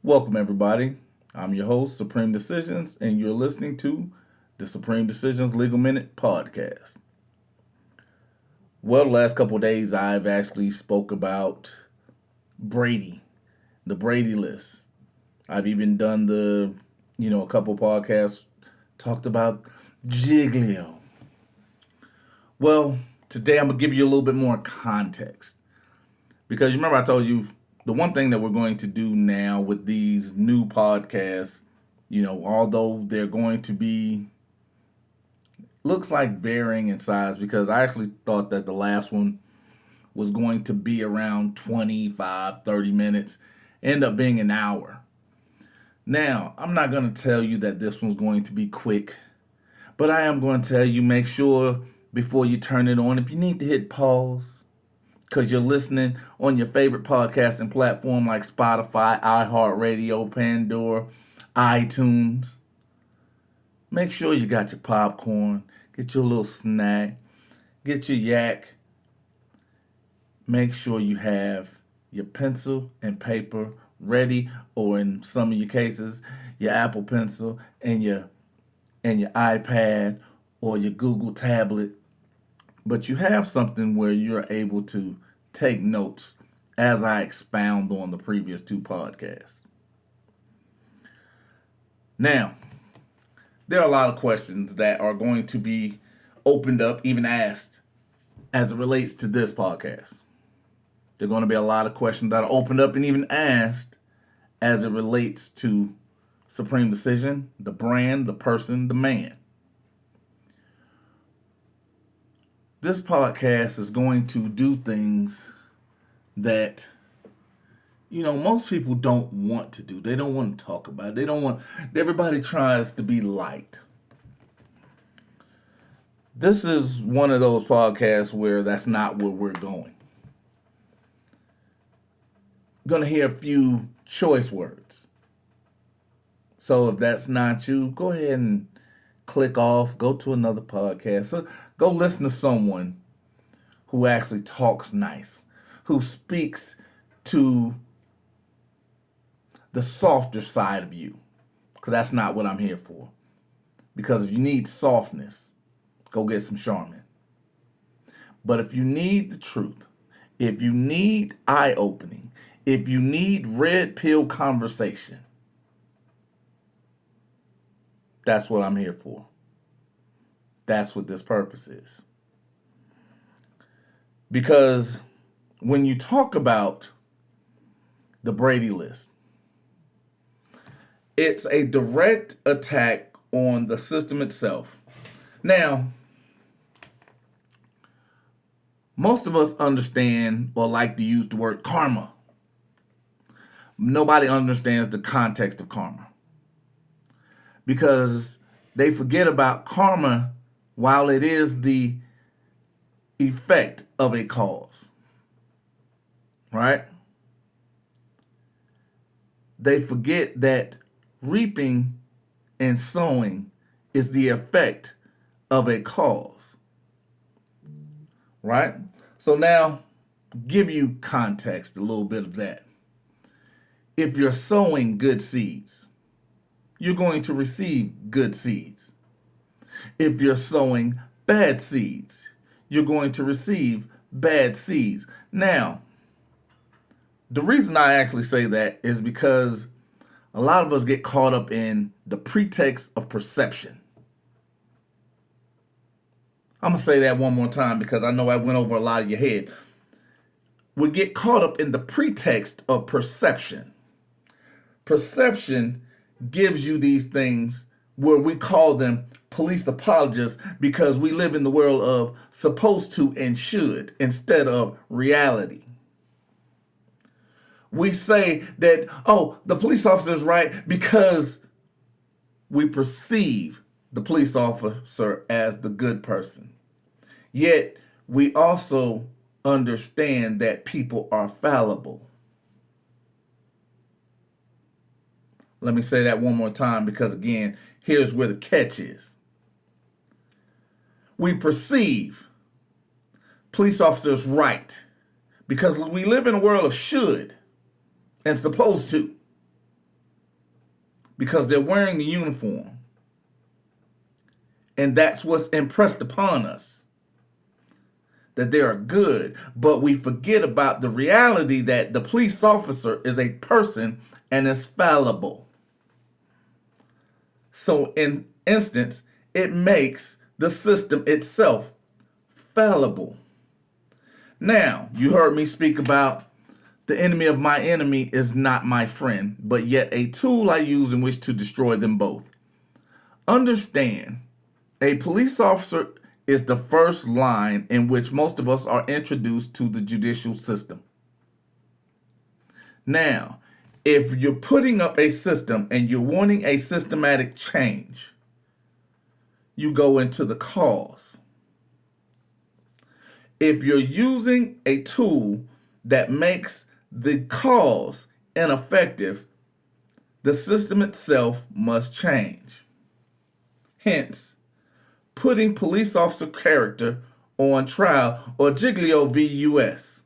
Welcome, everybody. I'm your host, Supreme Decisions, and you're listening to the Supreme Decisions Legal Minute podcast. Well, the last couple of days, I've actually spoke about Brady, the Brady list. I've even done a couple podcasts talked about Giglio. Well, today I'm going to give you a little bit more context. Because you remember I told you the one thing that we're going to do now with these new podcasts, although they're going to be, looks like varying in size, because I actually thought that the last one was going to be around 25, 30 minutes, end up being an hour. Now, I'm not going to tell you that this one's going to be quick, but I am going to tell you, make sure before you turn it on, if you need to hit pause, because you're listening on your favorite podcasting platform like Spotify, iHeartRadio, Pandora, iTunes. Make sure you got your popcorn, get your little snack, get your yak. Make sure you have your pencil and paper ready, or in some of your cases, your Apple Pencil and your iPad or your Google tablet. But you have something where you're able to take notes as I expound on the previous two podcasts. Now, there are a lot of questions that are going to be opened up, even asked, as it relates to this podcast. There are going to be a lot of questions that are opened up and even asked as it relates to Supreme Decision, the brand, the person, the man. This podcast is going to do things that, most people don't want to do. They don't want to talk about it. Everybody tries to be liked. This is one of those podcasts where that's not where we're going. Going to hear a few choice words. So if that's not you, go ahead and click off, go to another podcast. So go listen to someone who actually talks nice, who speaks to the softer side of you, because that's not what I'm here for. Because if you need softness, go get some Charmin. But if you need the truth, if you need eye-opening, if you need red pill conversation, that's what I'm here for. That's what this purpose is. Because when you talk about the Brady list, it's a direct attack on the system itself. Now, most of us understand or like to use the word karma. Nobody understands the context of karma, because they forget about karma while it is the effect of a cause, right? They forget that reaping and sowing is the effect of a cause, right? So now, give you context, a little bit of that. If you're sowing good seeds, you're going to receive good seeds. If you're sowing bad seeds, you're going to receive bad seeds. Now, the reason I actually say that is because a lot of us get caught up in the pretext of perception. I'm going to say that one more time because I know I went over a lot of your head. We get caught up in the pretext of perception. Perception gives you these things where we call them police apologists, because we live in the world of supposed to and should instead of reality. We say that, the police officer is right because we perceive the police officer as the good person. Yet, we also understand that people are fallible. Let me say that one more time, because again, here's where the catch is. We perceive police officers right because we live in a world of should and supposed to. because they're wearing the uniform. And that's what's impressed upon us, that they are good. But we forget about the reality that the police officer is a person and is fallible. So in instance, it makes the system itself fallible. Now, you heard me speak about the enemy of my enemy is not my friend, but yet a tool I use in which to destroy them both. Understand, a police officer is the first line in which most of us are introduced to the judicial system. Now, if you're putting up a system and you're wanting a systematic change, you go into the cause. If you're using a tool that makes the cause ineffective, the system itself must change. Hence, putting police officer character on trial, or Giglio v. U.S.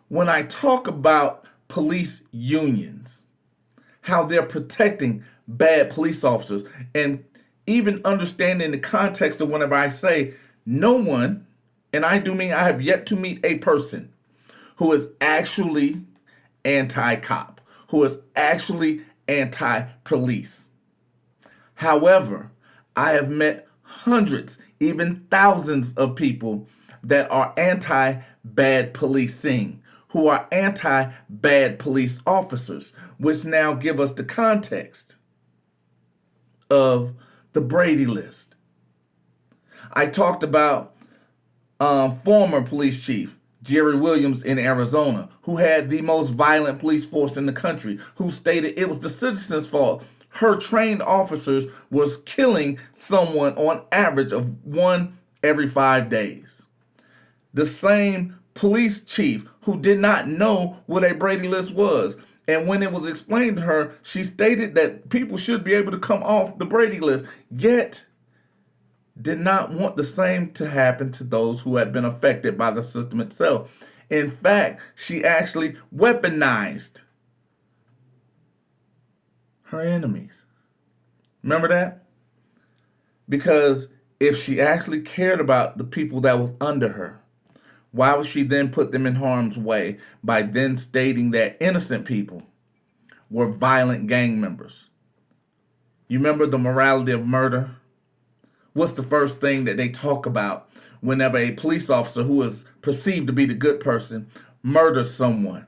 When I talk about police unions, how they're protecting bad police officers, and even understanding the context of whenever I say no one, and I do mean I have yet to meet a person who is actually anti-cop, who is actually anti-police. However, I have met hundreds, even thousands of people that are anti-bad policing, who are anti-bad police officers, which now give us the context of the Brady list. I talked about former police chief Jerry Williams in Arizona, who had the most violent police force in the country, who stated it was the citizens' fault. Her trained officers was killing someone on average of one every 5 days. The same police chief who did not know what a Brady list was. And when it was explained to her, she stated that people should be able to come off the Brady list, yet did not want the same to happen to those who had been affected by the system itself. In fact, she actually weaponized her enemies. Remember that? Because if she actually cared about the people that was under her, why would she then put them in harm's way by then stating that innocent people were violent gang members? You remember the morality of murder? What's the first thing that they talk about whenever a police officer who is perceived to be the good person murders someone?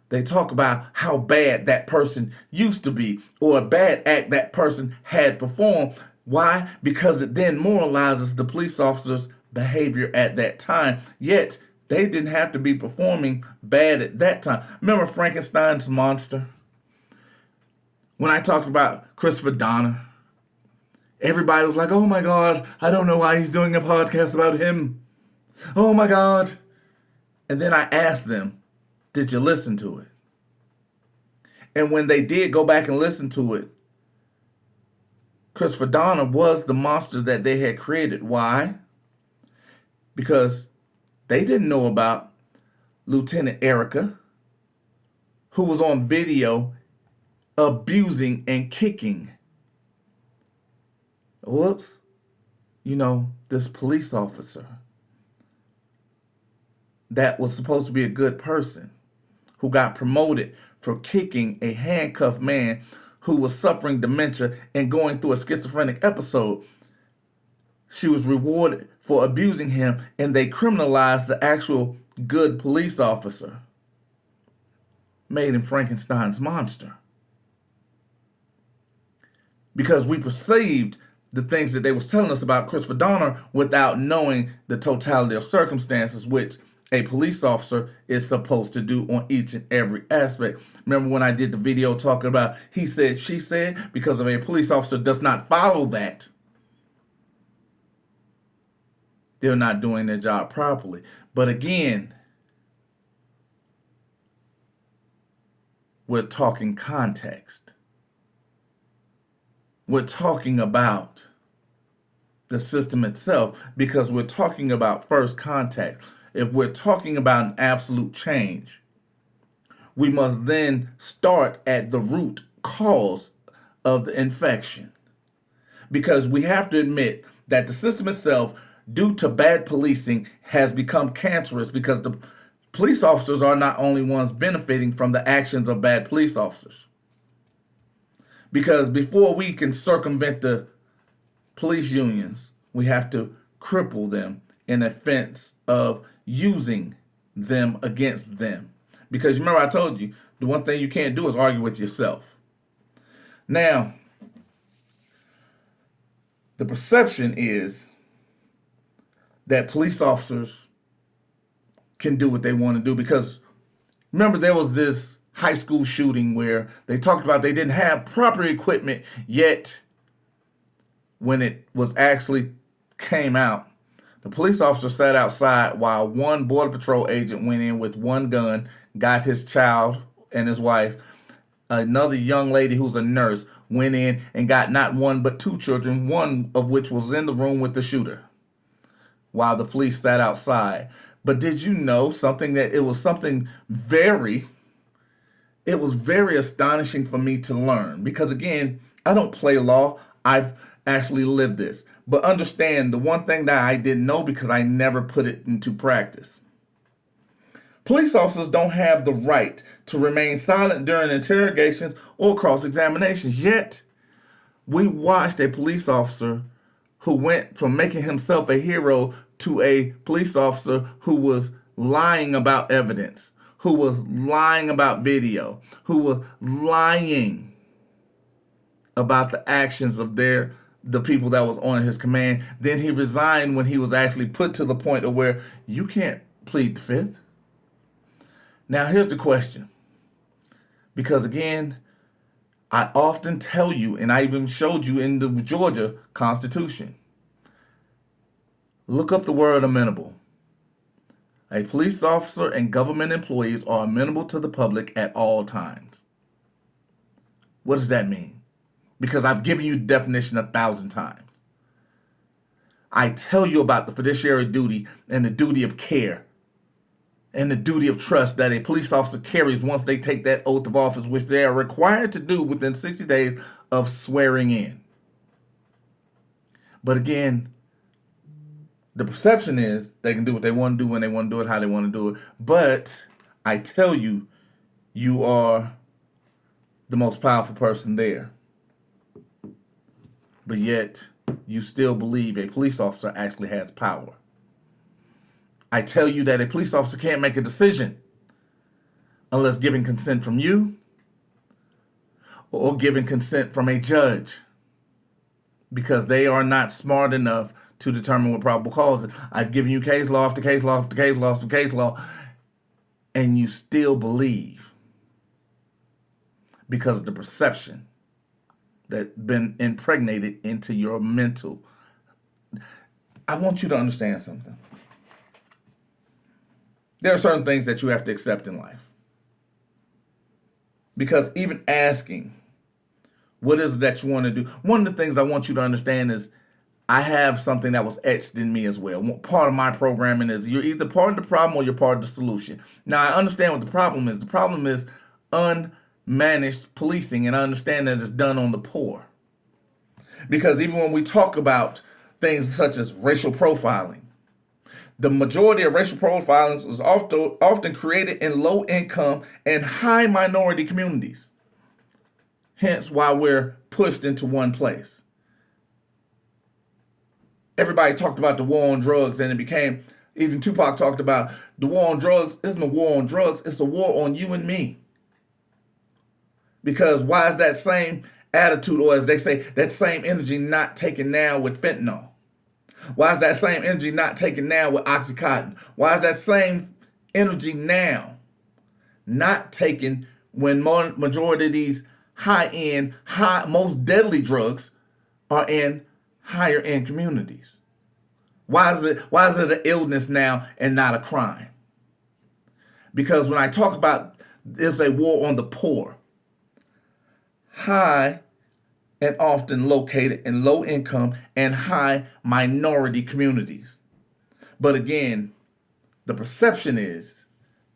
They talk about how bad that person used to be, or a bad act that person had performed. Why? Because it then moralizes the police officer's behavior at that time. Yet, they didn't have to be performing bad at that time. Remember Frankenstein's monster? When I talked about Christopher Donner, everybody was like, oh my God, I don't know why he's doing a podcast about him. Oh my God. And then I asked them, did you listen to it? And when they did go back and listen to it, Christopher Donner was the monster that they had created. Why? Because they didn't know about Lieutenant Erica, who was on video abusing and kicking this police officer that was supposed to be a good person, who got promoted for kicking a handcuffed man who was suffering dementia and going through a schizophrenic episode. She was rewarded for abusing him, and they criminalized the actual good police officer, made him Frankenstein's monster. Because we perceived the things that they was telling us about Christopher Donner without knowing the totality of circumstances, which a police officer is supposed to do on each and every aspect. Remember when I did the video talking about he said, she said, because if a police officer does not follow that, they're not doing their job properly. But again, we're talking context. We're talking about the system itself, because we're talking about first contact. if we're talking about an absolute change, we must then start at the root cause of the infection. Because we have to admit that the system itself, due to bad policing, has become cancerous because the police officers are not only ones benefiting from the actions of bad police officers. Because before we can circumvent the police unions, we have to cripple them in offense of using them against them. Because remember I told you, the one thing you can't do is argue with yourself. Now, the perception is that police officers can do what they want to do because remember there was this high school shooting where they talked about they didn't have proper equipment, yet when it was actually came out, the police officer sat outside while one border patrol agent went in with one gun, got his child and his wife. Another young lady who's a nurse went in and got not one but two children, one of which was in the room with the shooter, while the police sat outside. But did you know something, that it was very astonishing for me to learn, because again, I don't play law. I've actually lived this. But understand the one thing that I didn't know because I never put it into practice. Police officers don't have the right to remain silent during interrogations or cross-examinations. Yet, we watched a police officer who went from making himself a hero to a police officer who was lying about evidence, who was lying about video, who was lying about the actions of the people that was on his command. Then he resigned when he was actually put to the point of where you can't plead the fifth. Now, here's the question. Because again, I often tell you, and I even showed you in the Georgia Constitution, look up the word amenable. A police officer and government employees are amenable to the public at all times. What does that mean? Because I've given you the definition 1,000 times. I tell you about the fiduciary duty and the duty of care and the duty of trust that a police officer carries once they take that oath of office, which they are required to do within 60 days of swearing in. But again, the perception is they can do what they want to do when they want to do it, how they want to do it. But I tell you, you are the most powerful person there. But yet, you still believe a police officer actually has power. I tell you that a police officer can't make a decision unless given consent from you or given consent from a judge, because they are not smart enough to determine what probable cause is. I've given you case law after case law after case law after case law, and you still believe because of the perception that's been impregnated into your mental. I want you to understand something. There are certain things that you have to accept in life. Because even asking, what is it that you want to do? One of the things I want you to understand is I have something that was etched in me as well. Part of my programming is you're either part of the problem or you're part of the solution. Now, I understand what the problem is. The problem is unmanaged policing, and I understand that it's done on the poor. Because even when we talk about things such as racial profiling, the majority of racial profiling is often created in low-income and high minority communities. Hence why we're pushed into one place. Everybody talked about the war on drugs, and it became, even Tupac talked about the war on drugs isn't a war on drugs, it's a war on you and me. Because why is that same attitude, or as they say, that same energy not taken now with fentanyl? Why is that same energy not taken now with Oxycontin? Why is that same energy now not taken when majority of these high-end, most deadly drugs are in higher-end communities? Why is it an illness now and not a crime? Because when I talk about it's a war on the poor, high and often located in low income and high minority communities. But again, The perception is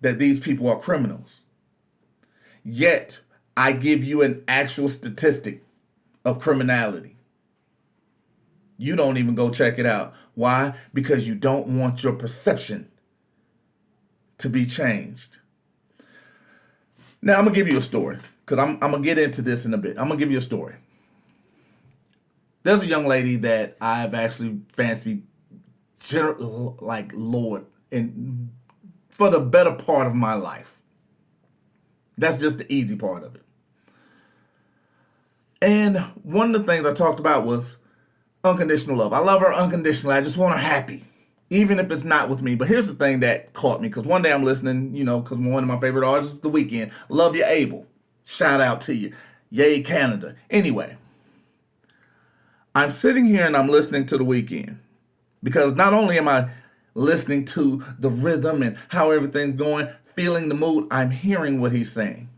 that these people are criminals. Yet, I give you an actual statistic of criminality. You don't even go check it out. Why? Because you don't want your perception to be changed. Now, I'm going to give you a story, because I'm going to get into this in a bit. I'm going to give you a story. There's a young lady that I've actually fancied, like, Lord, and for the better part of my life. That's just the easy part of it. And one of the things I talked about was unconditional love. I love her unconditionally. I just want her happy, even if it's not with me. But here's the thing that caught me, because one day I'm listening, because one of my favorite artists is The Weeknd. Love you, Abel. Shout out to you. Yay, Canada. Anyway, I'm sitting here and I'm listening to The Weeknd, because not only am I listening to the rhythm and how everything's going, feeling the mood, I'm hearing what he's saying.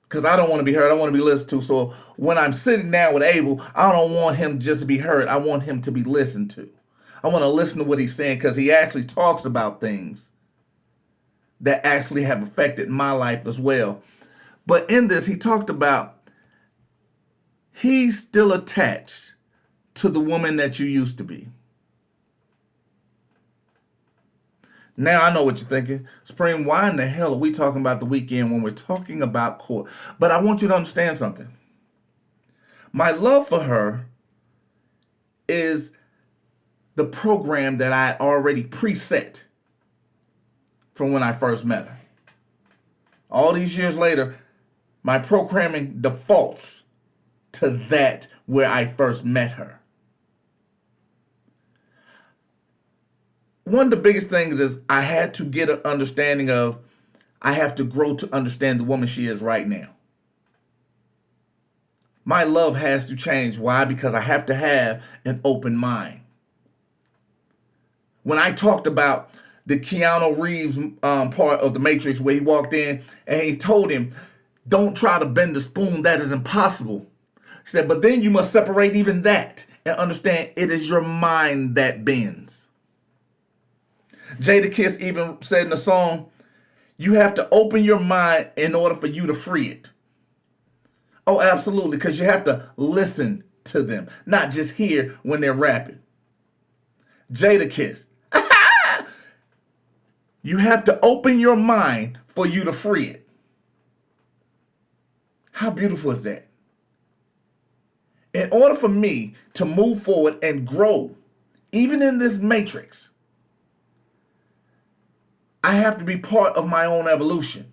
Because I don't want to be heard. I want to be listened to. So when I'm sitting down with Abel, I don't want him just to be heard. I want him to be listened to. I want to listen to what he's saying, because he actually talks about things that actually have affected my life as well. But in this, he talked about he's still attached to the woman that you used to be. Now I know what you're thinking. Supreme, why in the hell are we talking about The Weeknd when we're talking about court? But I want you to understand something. My love for her is the program that I already preset from when I first met her. All these years later, my programming defaults to that where I first met her. One of the biggest things is I had to get an understanding of, I have to grow to understand the woman she is right now. My love has to change. Why? Because I have to have an open mind. When I talked about the Keanu Reeves part of The Matrix, where he walked in and he told him, don't try to bend the spoon, that is impossible. He said, but then you must separate even that and understand it is your mind that bends. Jadakiss even said in the song, you have to open your mind in order for you to free it. Oh, absolutely, because you have to listen to them, not just hear when they're rapping. Jadakiss, you have to open your mind for you to free it. How beautiful is that? In order for me to move forward and grow, even in this matrix, I have to be part of my own evolution.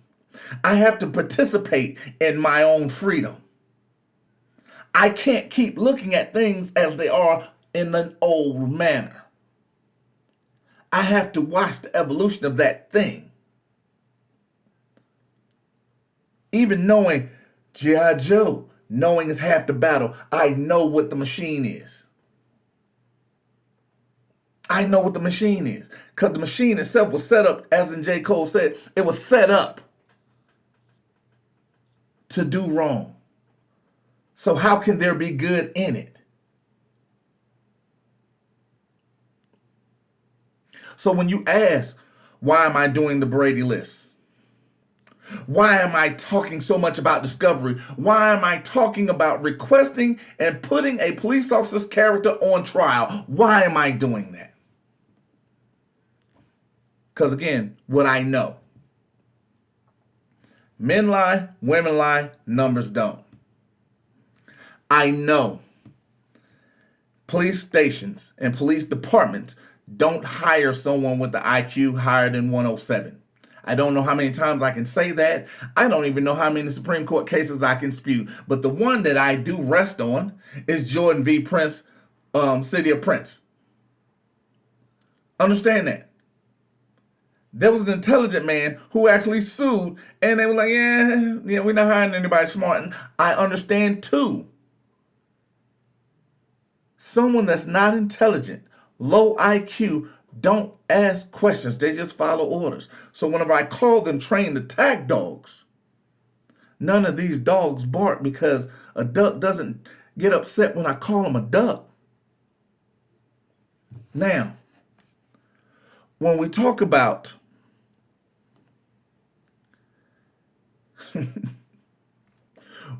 I have to participate in my own freedom. I can't keep looking at things as they are in an old manner. I have to watch the evolution of that thing. Even knowing G.I. Joe, knowing is half the battle, I know what the machine is. I know what the machine is, because the machine itself was set up, as in J. Cole said, it was set up to do wrong. So how can there be good in it? So when you ask, why am I doing the Brady list? Why am I talking so much about discovery? Why am I talking about requesting and putting a police officer's character on trial? Why am I doing that? Because again, what I know. Men lie, women lie, numbers don't. I know police stations and police departments don't hire someone with the IQ higher than 107. I don't know how many times I can say that. I don't even know how many Supreme Court cases I can spew. But the one that I do rest on is Jordan v. Prince, City of Prince. Understand that. There was an intelligent man who actually sued, and they were like, yeah, we're not hiring anybody smart. And I understand too. Someone that's not intelligent, low IQ, don't ask questions. They just follow orders. So whenever I call them trained attack dogs, none of these dogs bark, because a duck doesn't get upset when I call him a duck. Now, when we talk about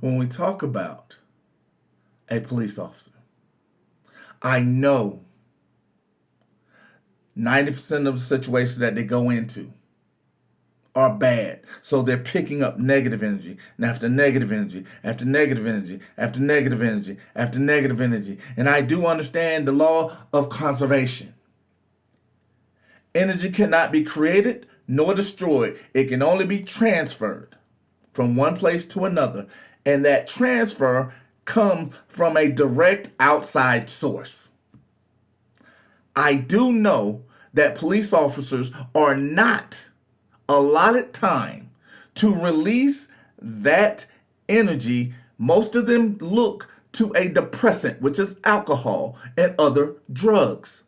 when we talk about a police officer, I know 90% of the situations that they go into are bad. So they're picking up negative energy. And after negative energy, after negative energy, after negative energy, after negative energy. And I do understand the law of conservation. Energy cannot be created nor destroyed. It can only be transferred from one place to another. And that transfer comes from a direct outside source. I do know that police officers are not allotted time to release that energy. Most of them look to a depressant, which is alcohol and other drugs,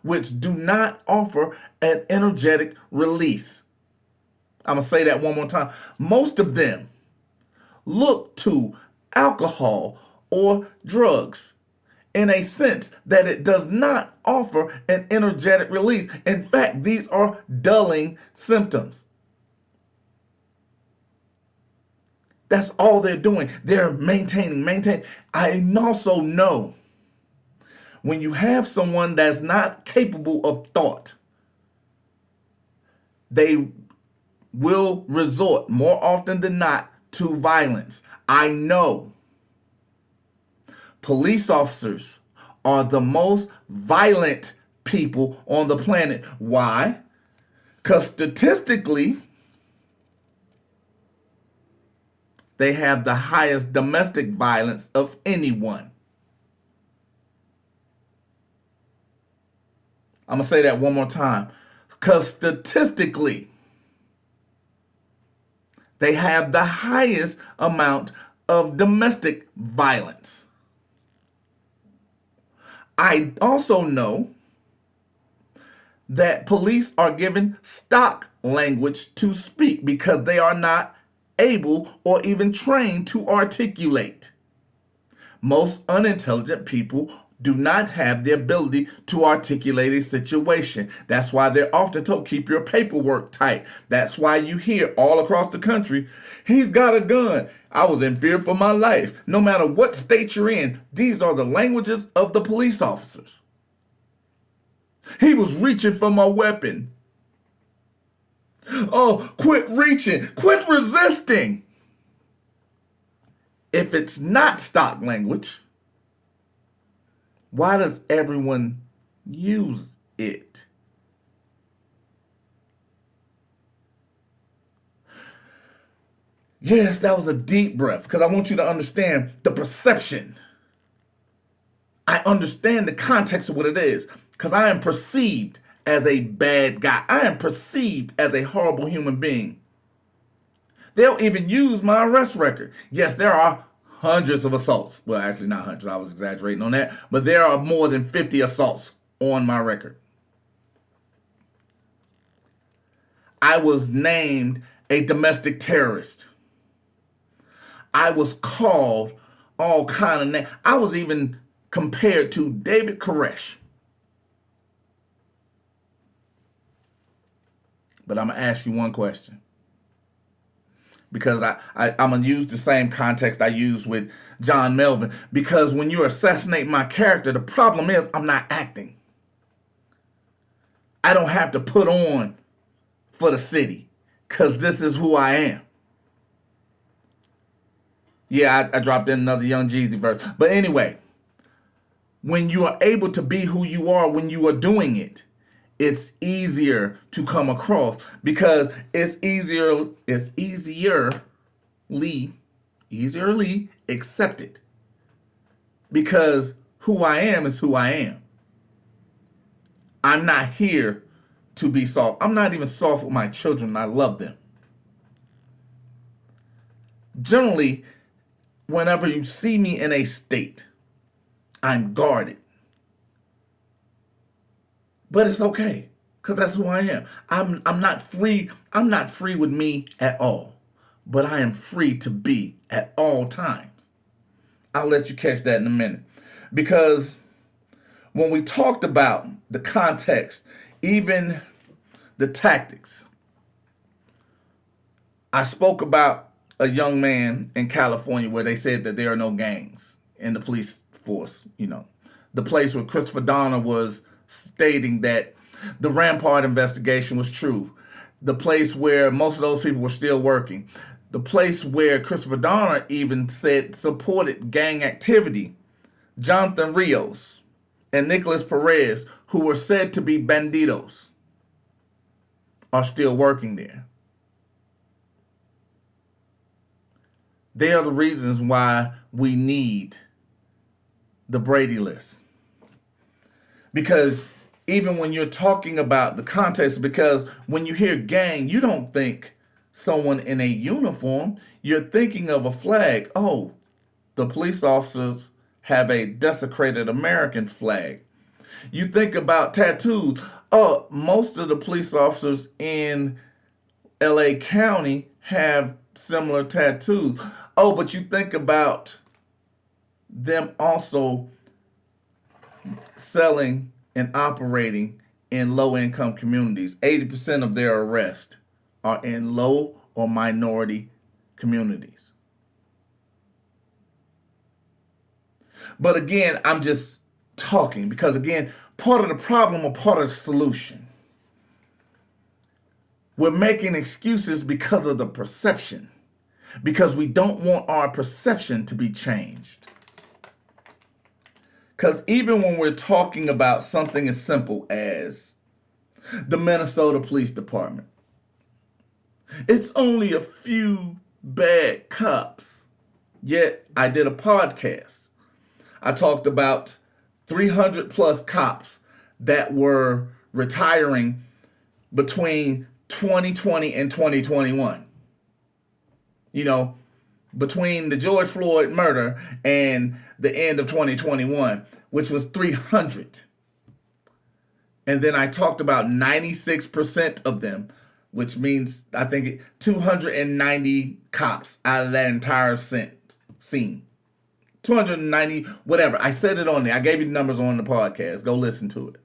which do not offer an energetic release. I'm going to say that one more time. Most of them look to alcohol or drugs in a sense that it does not offer an energetic release. In fact, these are dulling symptoms. That's all they're doing. They're maintaining. I also know when you have someone that's not capable of thought, they will resort more often than not to violence. I know police officers are the most violent people on the planet. Why? Because statistically, they have the highest domestic violence of anyone. I'm going to say that one more time. Because statistically, they have the highest amount of domestic violence. I also know that police are given stock language to speak because they are not able or even trained to articulate. Most unintelligent people do not have the ability to articulate a situation. That's why they're often told, keep your paperwork tight. That's why you hear all across the country, he's got a gun. I was in fear for my life. No matter what state you're in, these are the languages of the police officers. He was reaching for my weapon. Oh, quit reaching. Quit resisting. If it's not stock language, why does everyone use it? Yes, that was a deep breath because I want you to understand the perception. I understand the context of what it is because I am perceived as a bad guy. I am perceived as a horrible human being. They'll even use my arrest record. Yes, there are hundreds of assaults. Well, actually not hundreds. I was exaggerating on that. But there are more than 50 assaults on my record. I was named a domestic terrorist. I was called all kind of names. I was even compared to David Koresh. But I'm going to ask you one question. Because I'm going to use the same context I used with John Melvin. Because when you assassinate my character, the problem is I'm not acting. I don't have to put on for the city. Because this is who I am. Yeah, I dropped in another Young Jeezy verse. But anyway, when you are able to be who you are when you are doing it, it's easier to come across because it's easierly accepted. Because who I am is who I am. I'm not here to be soft. I'm not even soft with my children. I love them. Generally, whenever you see me in a state, I'm guarded. But it's okay, because that's who I am. I'm not free. I'm not free with me at all. But I am free to be at all times. I'll let you catch that in a minute. Because when we talked about the context even the tactics. I spoke about a young man in California where they said that there are no gangs in the police force, the place where Christopher Donner was stating that the Rampart investigation was true, the place where most of those people were still working, the place where Christopher Donner even said supported gang activity. Jonathan Rios and Nicholas Perez, who were said to be banditos, are still working there. They are the reasons why we need the Brady list. Because even when you're talking about the context, because when you hear gang, you don't think someone in a uniform. You're thinking of a flag. Oh, the police officers have a desecrated American flag. You think about tattoos. Oh, most of the police officers in LA County have similar tattoos. Oh, but you think about them also selling and operating in low-income communities. 80% of their arrests are in low or minority communities. But again, I'm just talking because, again, part of the problem or part of the solution. We're making excuses because of the perception, because we don't want our perception to be changed. Because even when we're talking about something as simple as the Minnesota Police Department, it's only a few bad cops. Yet I did a podcast. I talked about 300 plus cops that were retiring between 2020 and 2021. Between the George Floyd murder and the end of 2021, which was 300. And then I talked about 96% of them, which means I think 290 cops out of that entire scene. 290, whatever. I said it on there. I gave you the numbers on the podcast. Go listen to it.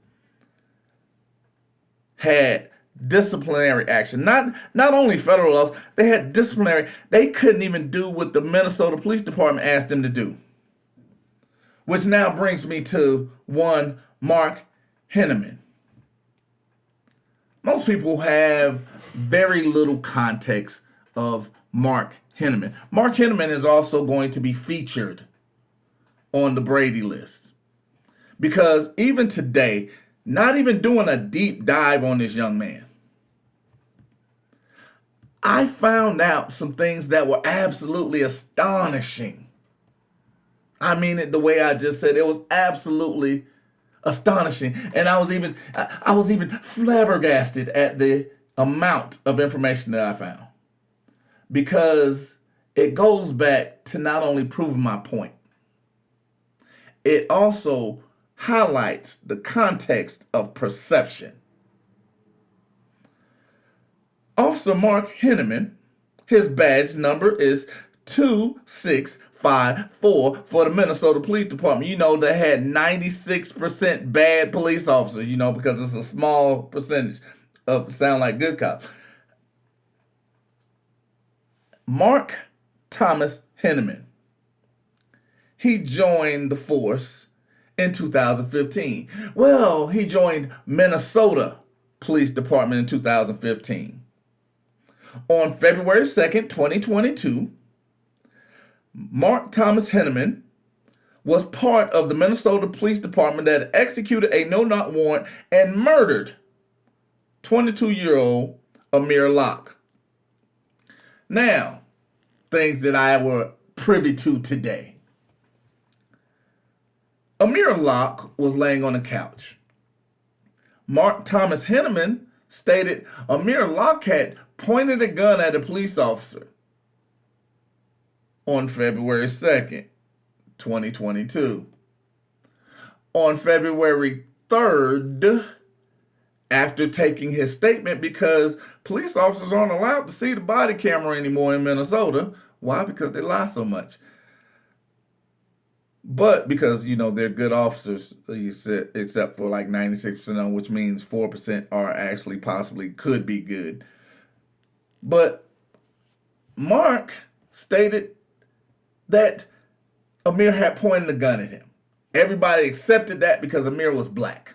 Had disciplinary action. Not only federal laws, they had disciplinary. They couldn't even do what the Minnesota Police Department asked them to do. Which now brings me to one Mark Henneman. Most people have very little context of Mark Henneman. Mark Henneman is also going to be featured on the Brady list. Because even today, not even doing a deep dive on this young man, I found out some things that were absolutely astonishing. I mean it the way I just said. It was absolutely astonishing. And I was even flabbergasted at the amount of information that I found. Because it goes back to not only proving my point, it also highlights the context of perception. Officer Mark Henneman, his badge number is 2654 for the Minnesota Police Department. They had 96% bad police officers, because it's a small percentage of sound like good cops. Mark Thomas Henneman, he joined the force in 2015. Well, he joined Minnesota Police Department in 2015. On February 2nd, 2022, Mark Thomas Henneman was part of the Minnesota Police Department that executed a no-knock warrant and murdered 22-year-old Amir Locke. Now, things that I were privy to today. Amir Locke was laying on a couch. Mark Thomas Henneman stated Amir Locke had pointed a gun at a police officer on February 2nd, 2022. On February 3rd, after taking his statement, because police officers aren't allowed to see the body camera anymore in Minnesota. Why? Because they lie so much. But because, they're good officers, you said, except for like 96% of them, which means 4% are actually possibly could be good. But Mark stated that Amir had pointed a gun at him. Everybody accepted that because Amir was black.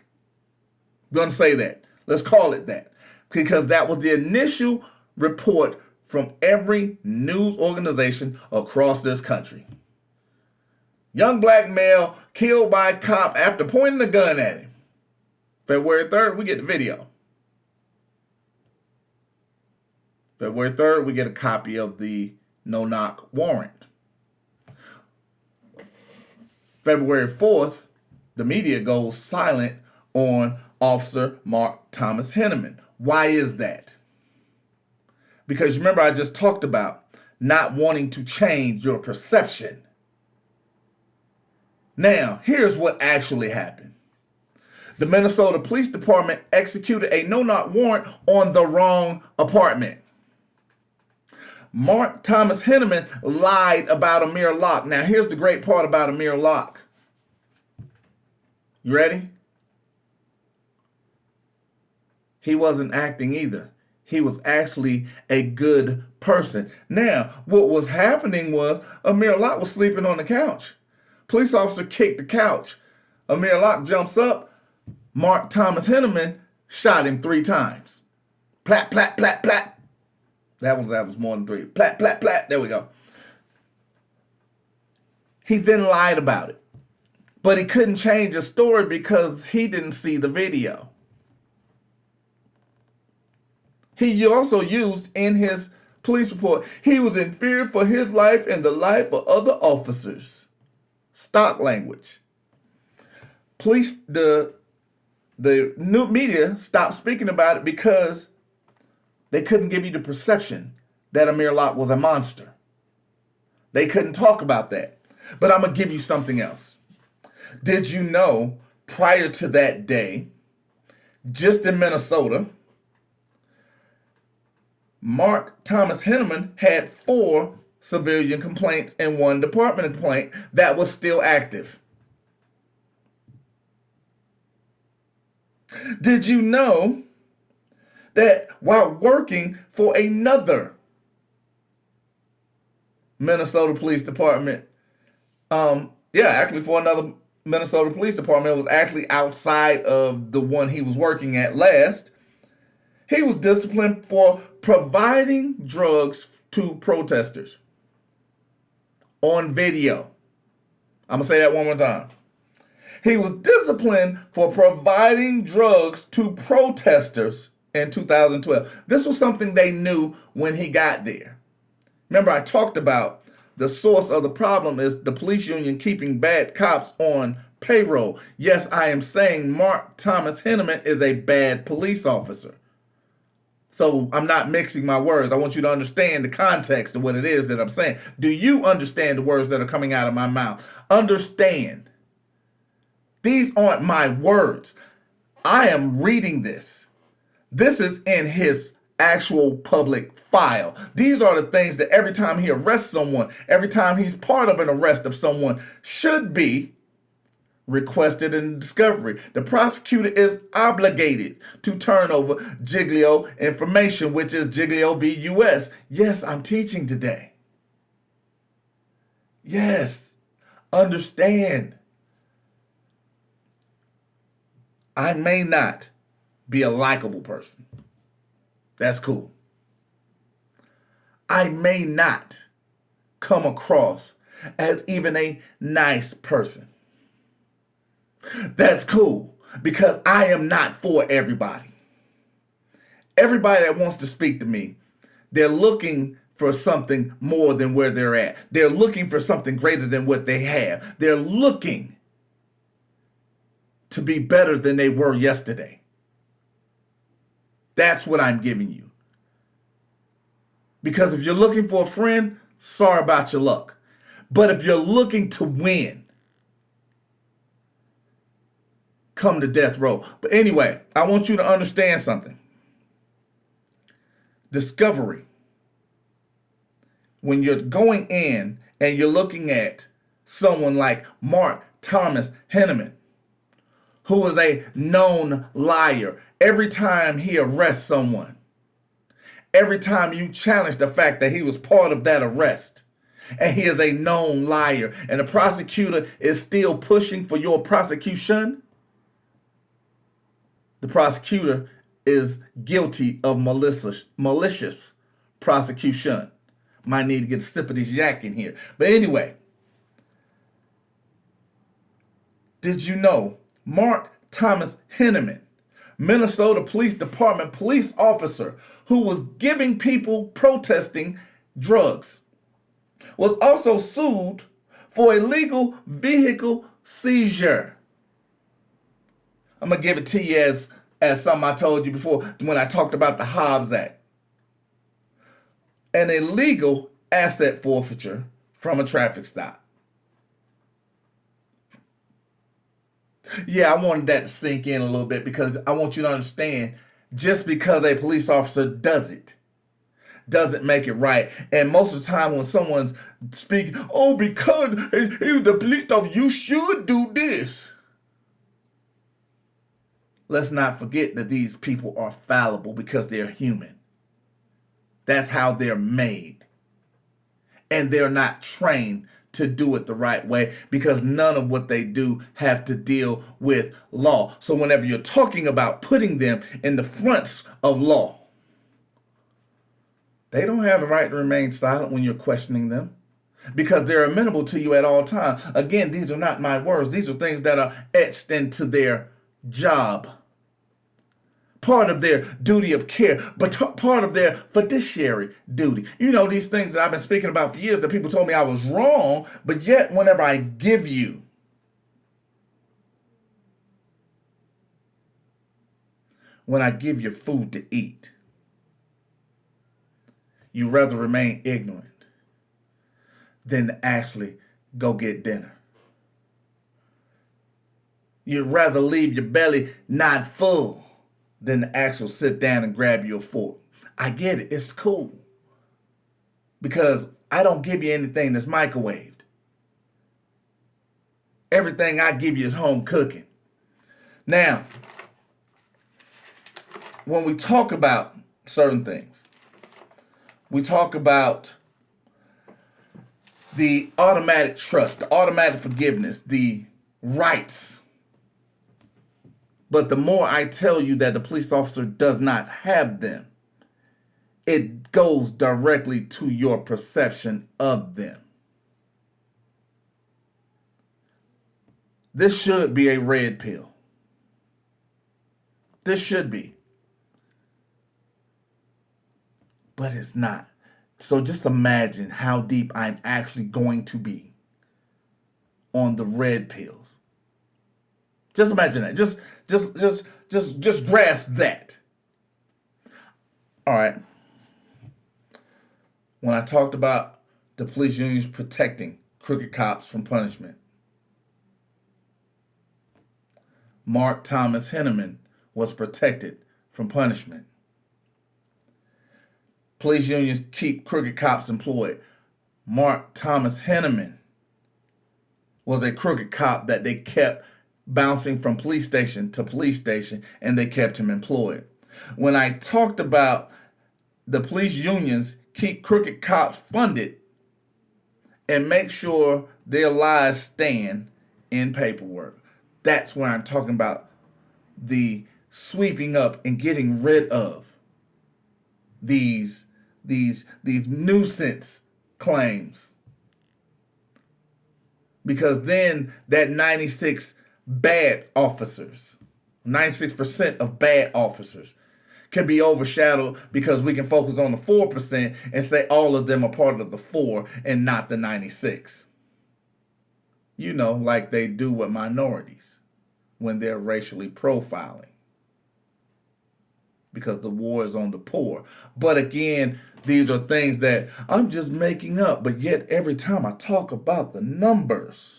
I'm going to say that. Let's call it that. Because that was the initial report from every news organization across this country. Young black male killed by a cop after pointing a gun at him. February 3rd, we get the video. February 3rd, we get a copy of the no-knock warrant. February 4th, the media goes silent on Officer Mark Thomas Henneman. Why is that? Because remember, I just talked about not wanting to change your perception. Now, here's what actually happened. The Minnesota Police Department executed a no-knock warrant on the wrong apartment. Mark Thomas Henneman lied about Amir Locke. Now, here's the great part about Amir Locke. You ready? He wasn't acting either. He was actually a good person. Now, what was happening was Amir Locke was sleeping on the couch. Police officer kicked the couch. Amir Locke jumps up. Mark Thomas Henneman shot him 3 times. Plat, plat, plat, plat. That was more than 3. Plat, plat, plat. There we go. He then lied about it. But he couldn't change his story because he didn't see the video. He also used in his police report, he was in fear for his life and the life of other officers. Stock language. Police, the new media stopped speaking about it because they couldn't give you the perception that Amir Locke was a monster. They couldn't talk about that. But I'm going to give you something else. Did you know prior to that day, just in Minnesota, Mark Thomas Henneman had 4 civilian complaints and 1 department complaint that was still active? Did you know that while working for another Minnesota Police Department, for another Minnesota Police Department, it was actually outside of the one he was working at last, he was disciplined for providing drugs to protesters on video. I'm going to say that one more time. He was disciplined for providing drugs to protesters in 2012. This was something they knew when he got there. Remember, I talked about the source of the problem is the police union keeping bad cops on payroll. Yes, I am saying Mark Thomas Henneman is a bad police officer. So I'm not mixing my words. I want you to understand the context of what it is that I'm saying. Do you understand the words that are coming out of my mouth? Understand. These aren't my words. I am reading this. This is in his actual public file. These are the things that every time he arrests someone, every time he's part of an arrest of someone, should be requested in discovery. The prosecutor is obligated to turn over Giglio information, which is Giglio v. US. Yes, I'm teaching today. Yes, understand. I may not be a likable person. That's cool. I may not come across as even a nice person. That's cool, because I am not for everybody. Everybody that wants to speak to me, they're looking for something more than where they're at. They're looking for something greater than what they have. They're looking to be better than they were yesterday. That's what I'm giving you. Because if you're looking for a friend, sorry about your luck. But if you're looking to win, come to death row. But anyway, I want you to understand something. Discovery. When you're going in and you're looking at someone like Mark Thomas Henneman, who is a known liar. Every time he arrests someone, every time you challenge the fact that he was part of that arrest, and he is a known liar, and the prosecutor is still pushing for your prosecution, the prosecutor is guilty of malicious prosecution. Might need to get a sip of this yak in here. But anyway, did you know Mark Thomas Henneman, Minnesota Police Department police officer who was giving people protesting drugs, was also sued for illegal vehicle seizure? I'm going to give it to you as something I told you before when I talked about the Hobbs Act. An illegal asset forfeiture from a traffic stop. Yeah, I wanted that to sink in a little bit because I want you to understand, just because a police officer does it, doesn't make it right. And most of the time when someone's speaking, oh, because he was the police officer, you should do this. Let's not forget that these people are fallible because they're human. That's how they're made. And they're not trained to do it the right way because none of what they do have to deal with law. So whenever you're talking about putting them in the fronts of law, they don't have the right to remain silent when you're questioning them because they're amenable to you at all times. Again, these are not my words. These are things that are etched into their job. Part of their duty of care, but part of their fiduciary duty. You know, these things that I've been speaking about for years that people told me I was wrong, but yet whenever I give you food to eat, you rather remain ignorant than to actually go get dinner. You'd rather leave your belly not full than to actually sit down and grab your fork. I get it. It's cool. Because I don't give you anything that's microwaved. Everything I give you is home cooking. Now, when we talk about certain things, we talk about the automatic trust, the automatic forgiveness, the rights. But the more I tell you that the police officer does not have them, it goes directly to your perception of them. This should be a red pill. This should be. But it's not. So just imagine how deep I'm actually going to be on the red pills. Just imagine that. Just grasp that. All right. When I talked about the police unions protecting crooked cops from punishment, Mark Thomas Henneman was protected from punishment. Police unions keep crooked cops employed. Mark Thomas Henneman was a crooked cop that they kept bouncing from police station to police station, and they kept him employed. When I talked about the police unions keep crooked cops funded and make sure their lies stand in paperwork, that's where I'm talking about the sweeping up and getting rid of these nuisance claims. Because then that 96% of bad officers can be overshadowed because we can focus on the 4% and say all of them are part of the 4 and not the 96. You know, like they do with minorities when they're racially profiling. Because the war is on the poor. But again, these are things that I'm just making up. But yet every time I talk about the numbers,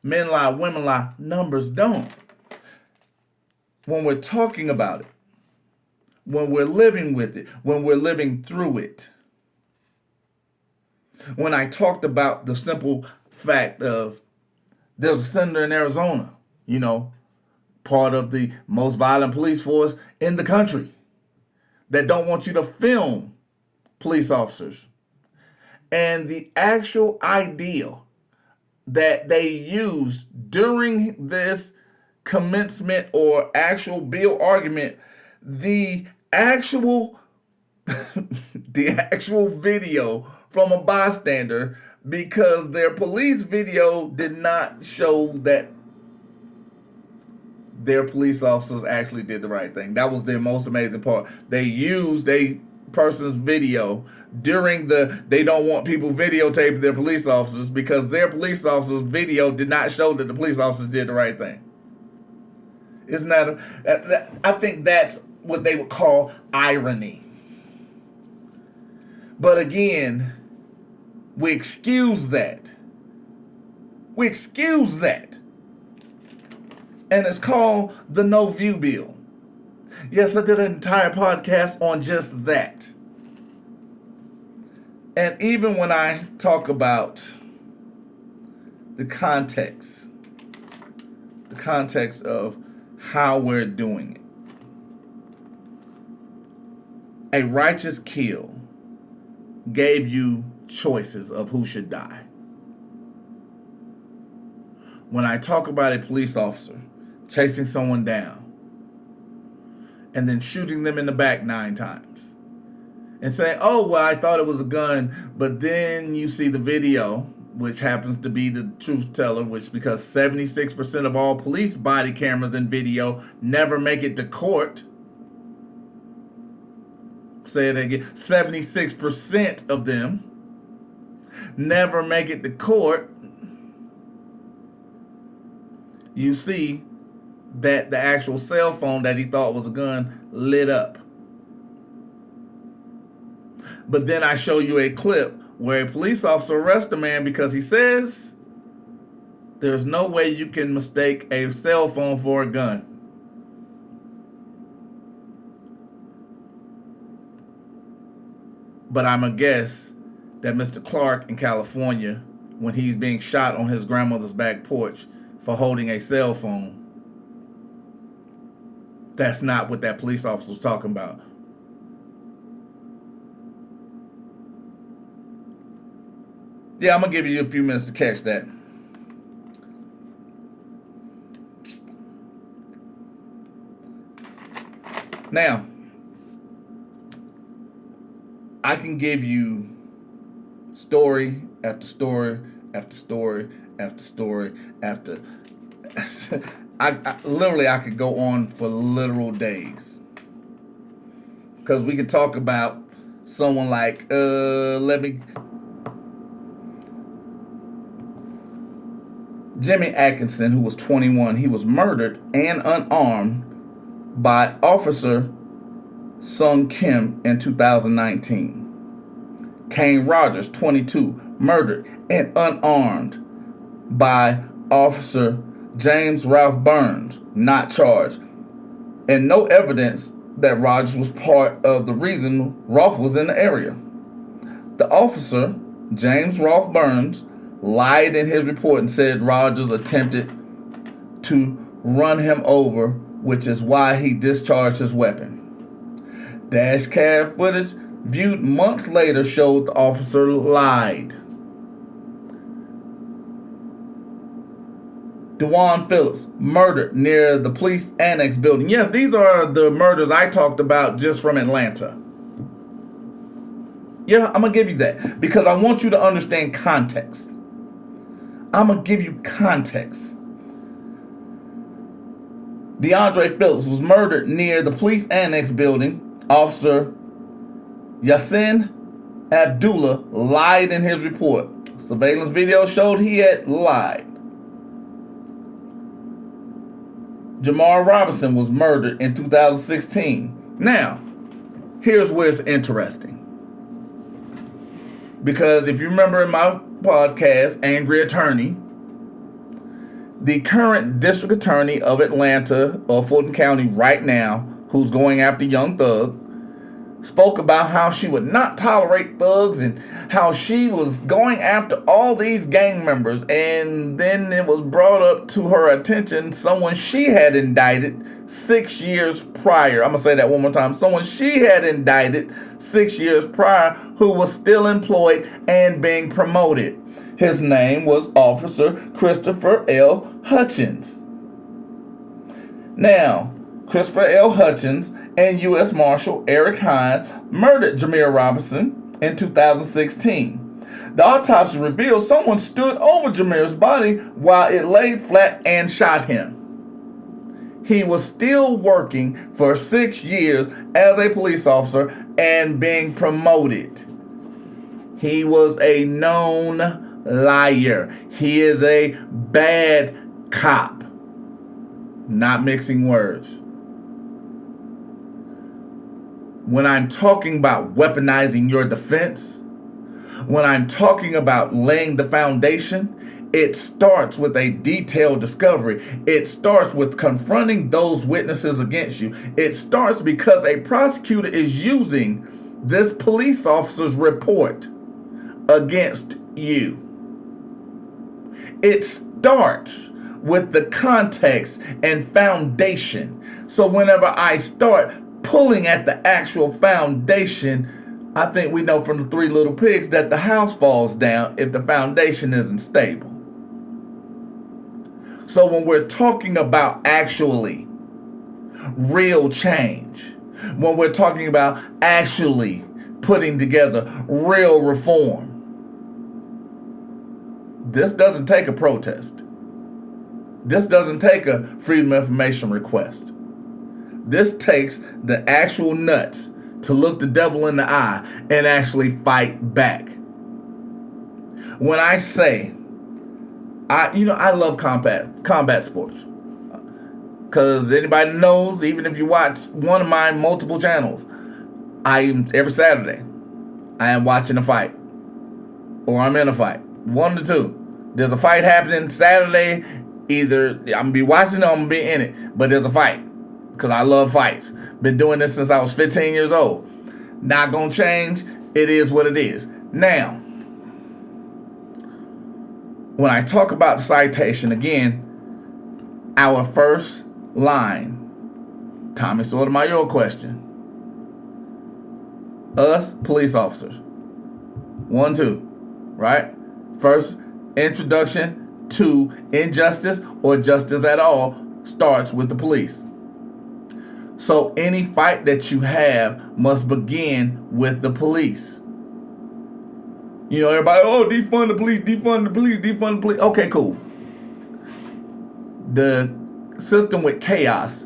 men lie, women lie, numbers don't. When we're talking about it, when we're living with it, when we're living through it. When I talked about the simple fact of there's a senator in Arizona, part of the most violent police force in the country, that don't want you to film police officers. And the actual idea that they used during this commencement or actual bill argument, the actual the actual video from a bystander, because their police video did not show that their police officers actually did the right thing. That was their most amazing part. They used a person's video during they don't want people videotaping their police officers, because their police officers' video did not show that the police officers did the right thing. Isn't that I think that's what they would call irony. But again, we excuse that. And it's called the No View Bill. Yes, I did an entire podcast on just that. And even when I talk about the context of how we're doing it, a righteous kill gave you choices of who should die. When I talk about a police officer chasing someone down and then shooting them in the back 9 times and saying, oh, well, I thought it was a gun, but then you see the video, which happens to be the truth teller, which because 76% of all police body cameras and video never make it to court. Say it again, 76% of them never make it to court. You see that the actual cell phone that he thought was a gun lit up. But then I show you a clip where a police officer arrests a man because he says there's no way you can mistake a cell phone for a gun. But I'm a guess that Mr. Clark in California, when he's being shot on his grandmother's back porch for holding a cell phone, that's not what that police officer was talking about. Yeah, I'm going to give you a few minutes to catch that. Now, I can give you story after story after story after story after. I could go on for literal days, because we can talk about someone like Jimmy Atkinson, who was 21. He was murdered and unarmed by Officer Sung Kim in 2019. Kane Rogers, 22, murdered and unarmed by Officer James Ralph Burns, not charged. And no evidence that Rogers was part of the reason Ralph was in the area. The officer, James Ralph Burns, lied in his report and said Rogers attempted to run him over, which is why he discharged his weapon. Dash cam footage viewed months later showed the officer lied. DeJuan Phillips, murdered near the police annex building. Yes, these are the murders I talked about just from Atlanta. Yeah, I'm going to give you that because I want you to understand context. I'm going to give you context. DeAndre Phillips was murdered near the police annex building. Officer Yassin Abdullah lied in his report. Surveillance video showed he had lied. Jamar Robinson was murdered in 2016. Now, here's where it's interesting. Because if you remember in my podcast, Angry Attorney, the current district attorney of Atlanta or Fulton County right now who's going after Young Thug, spoke about how she would not tolerate thugs and how she was going after all these gang members. And then it was brought up to her attention someone she had indicted 6 years prior. I'm going to say that one more time. Someone she had indicted 6 years prior who was still employed and being promoted. His name was Officer Christopher L. Hutchins. Now, Christopher L. Hutchins and U.S. Marshal Eric Hines murdered Jameer Robinson in 2016. The autopsy revealed someone stood over Jameer's body while it laid flat and shot him. He was still working for 6 years as a police officer and being promoted. He was a known liar. He is a bad cop. Not mixing words. When I'm talking about weaponizing your defense, when I'm talking about laying the foundation, it starts with a detailed discovery. It starts with confronting those witnesses against you. It starts because a prosecutor is using this police officer's report against you. It starts with the context and foundation. So whenever I start pulling at the actual foundation, I think we know from the Three Little Pigs that the house falls down if the foundation isn't stable. So when we're talking about actually real change, when we're talking about actually putting together real reform, this doesn't take a protest. This doesn't take a Freedom of Information request. This takes the actual nuts to look the devil in the eye and actually fight back. When I say, I love combat sports. Because anybody knows, even if you watch one of my multiple channels, every Saturday, I am watching a fight. Or I'm in a fight. One of the two. There's a fight happening Saturday. Either I'm going to be watching or I'm going to be in it. But there's a fight. Because I love fights. Been doing this since I was 15 years old. Not going to change. It is what it is. Now, when I talk about the citation, again, our first line, Tommy Sotomayor question. Us, police officers. 1, 2, right? First introduction to injustice or justice at all starts with the police. So any fight that you have must begin with the police. You know, everybody, defund the police, defund the police, defund the police. Okay, cool. The system with chaos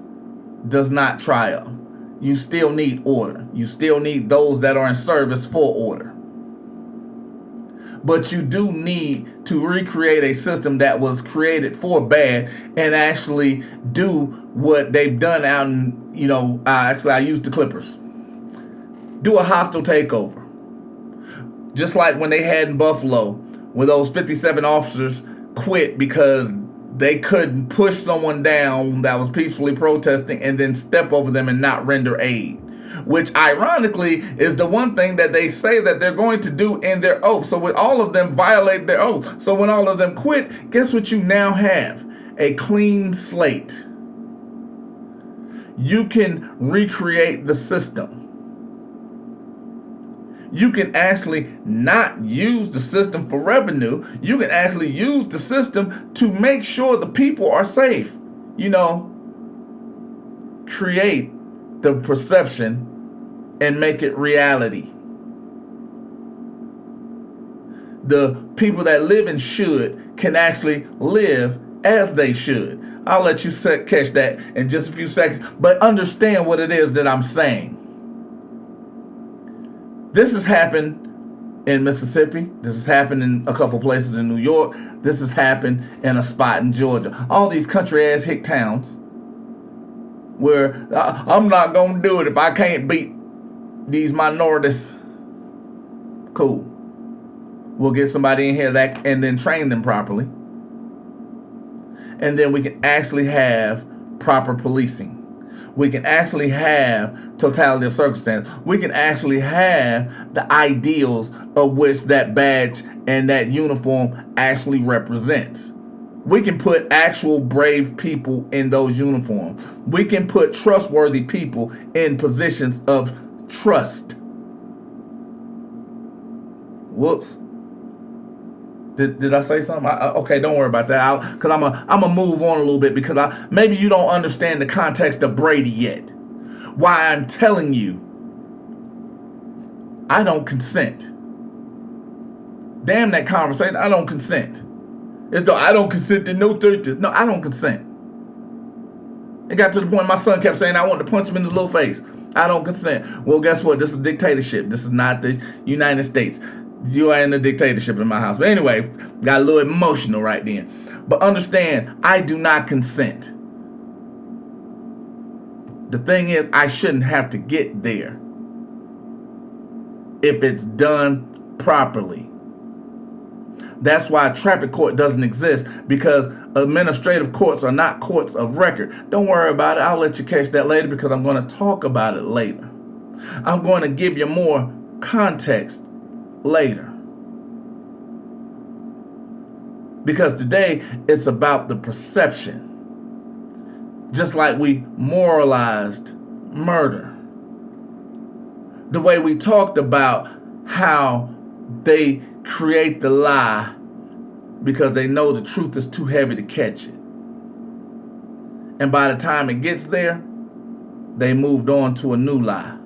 does not triumph. You still need order. You still need those that are in service for order. But you do need to recreate a system that was created for bad and actually do what they've done out in, I used the Clippers. Do a hostile takeover. Just like when they had in Buffalo, where those 57 officers quit because they couldn't push someone down that was peacefully protesting and then step over them and not render aid. Which ironically is the one thing that they say that they're going to do in their oath. So when all of them violate their oath, so when all of them quit, guess what you now have? A clean slate. You can recreate the system. You can actually not use the system for revenue. You can actually use the system to make sure the people are safe. Create the perception and make it reality. The people that live in should can actually live as they should. I'll let you catch that in just a few seconds, but understand what it is that I'm saying. This has happened in Mississippi. This has happened in a couple places in New York. This has happened in a spot in Georgia. All these country ass hick towns where I'm not going to do it if I can't beat these minorities. Cool. We'll get somebody in here that and then train them properly. And then we can actually have proper policing. We can actually have totality of circumstance. We can actually have the ideals of which that badge and that uniform actually represents. We can put actual brave people in those uniforms. We can put trustworthy people in positions of trust. Whoops. Did I say something? Okay, don't worry about that. Because I'm a move on a little bit because maybe you don't understand the context of Brady yet. Why I'm telling you, I don't consent. Damn that conversation. I don't consent. It's though I don't consent to no 30s. No, I don't consent. It got to the point my son kept saying I wanted to punch him in his little face. I don't consent. Well, guess what? This is a dictatorship. This is not the United States. You are in a dictatorship in my house. But anyway, got a little emotional right then. But understand, I do not consent. The thing is, I shouldn't have to get there if it's done properly. That's why traffic court doesn't exist, because administrative courts are not courts of record. Don't worry about it. I'll let you catch that later because I'm going to talk about it later. I'm going to give you more context later. Because today it's about the perception. Just like we moralized murder. The way we talked about how they create the lie because they know the truth is too heavy to catch it. And by the time it gets there, they moved on to a new lie.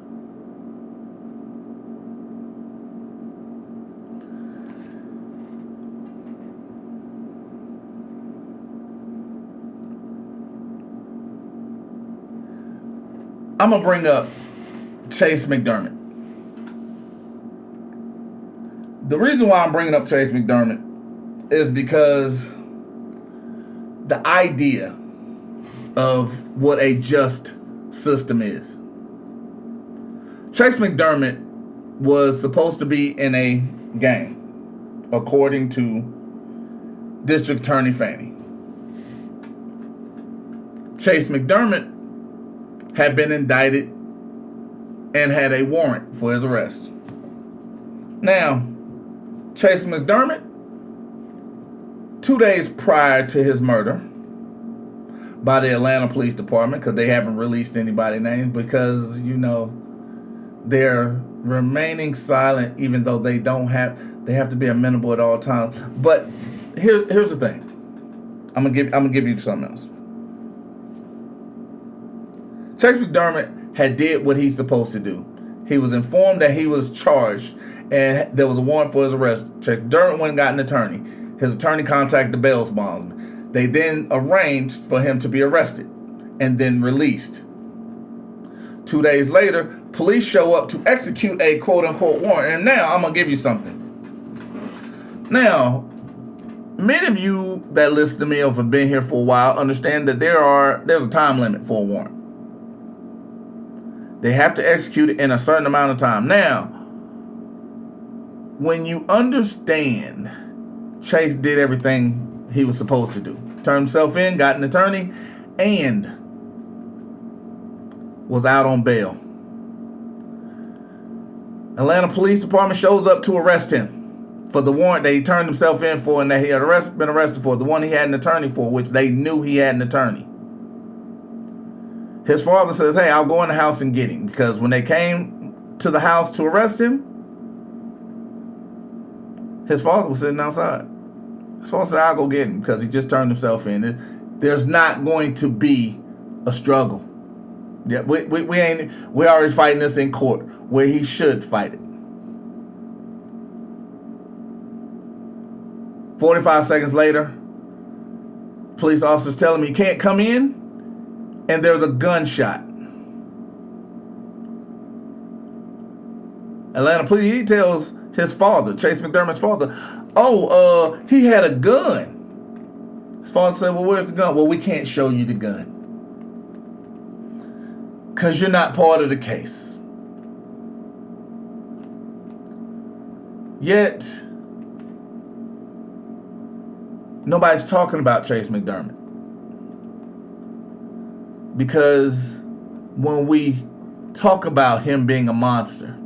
I'm going to bring up Chase McDermott. The reason why I'm bringing up Chase McDermott is because the idea of what a just system is. Chase McDermott was supposed to be in a gang, according to District Attorney Fannie. Chase McDermott had been indicted and had a warrant for his arrest. Now, Chase McDermott, 2 days prior to his murder by the Atlanta Police Department, because they haven't released anybody's names because, you know, they're remaining silent even though they have to be amenable at all times. But here's the thing. I'm gonna give you something else. Chase McDermott had did what he's supposed to do. He was informed that he was charged and there was a warrant for his arrest. Chase McDermott went and got an attorney. His attorney contacted the bail bondsman. They then arranged for him to be arrested and then released. 2 days later, police show up to execute a quote-unquote warrant. And now I'm going to give you something. Now, many of you that listen to me or have been here for a while understand that there's a time limit for a warrant. They have to execute it in a certain amount of time. Now, when you understand Chase did everything he was supposed to do, turned himself in, got an attorney, and was out on bail. Atlanta Police Department shows up to arrest him for the warrant that he turned himself in for and that he had been arrested for, the one he had an attorney for, which they knew he had an attorney. His father says, hey, I'll go in the house and get him. Because when they came to the house to arrest him, his father was sitting outside. His father said, I'll go get him because he just turned himself in. There's not going to be a struggle. Yeah, we're already fighting this in court where he should fight it. 45 seconds later, police officers tell him he can't come in. And there's a gunshot. Atlanta police, he tells his father, Chase McDermott's father, he had a gun. His father said, well, where's the gun? Well, we can't show you the gun. Because you're not part of the case. Yet, nobody's talking about Chase McDermott. Because when we talk about him being a monster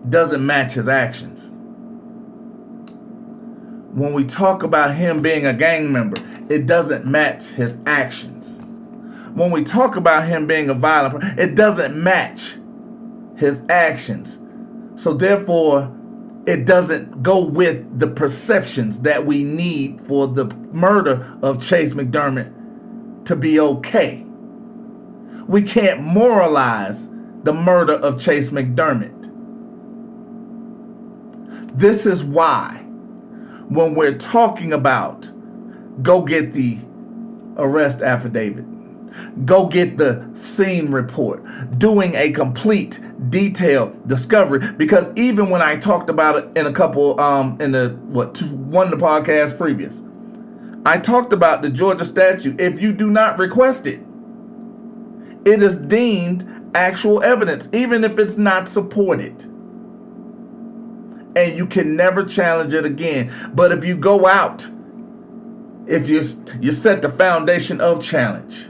doesn't match his actions. When we talk about him being a gang member, it doesn't match his actions. When we talk about him being a violent person, it doesn't match his actions. So therefore, it doesn't go with the perceptions that we need for the murder of Chase McDermott to be okay. We can't moralize the murder of Chase McDermott. This is why when we're talking about go get the arrest affidavit, go get the scene report, doing a complete detailed discovery, because even when I talked about it in a couple one of the podcasts previous, I talked about the Georgia statute. If you do not request it, it is deemed actual evidence, even if it's not supported. And you can never challenge it again. But if you go out, if you set the foundation of challenge,